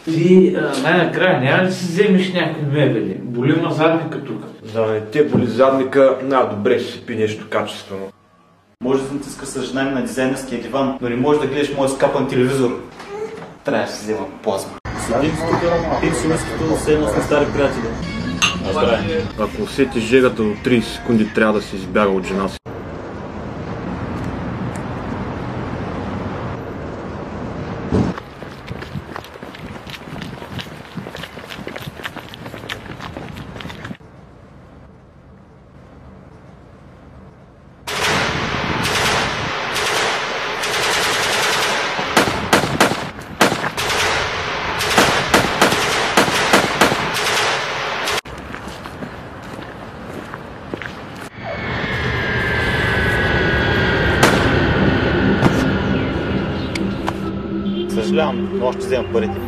Ти най-накрая няма ли си вземеш някакви мебели? Боли ма задника тук. Да, не те боли задника, добре ще си пи нещо качествено. Може да натиска съждание на дизайнерския диван, но не можеш да гледаш моят скапан телевизор. Трябва да си взема плазма. Седим си тук, пик си миското, все едно сме стари приятели. Здравей. Ако усетиш жегата до 30 секунди, трябва да се избяга от жена си. Съжалявам, но още взема парите.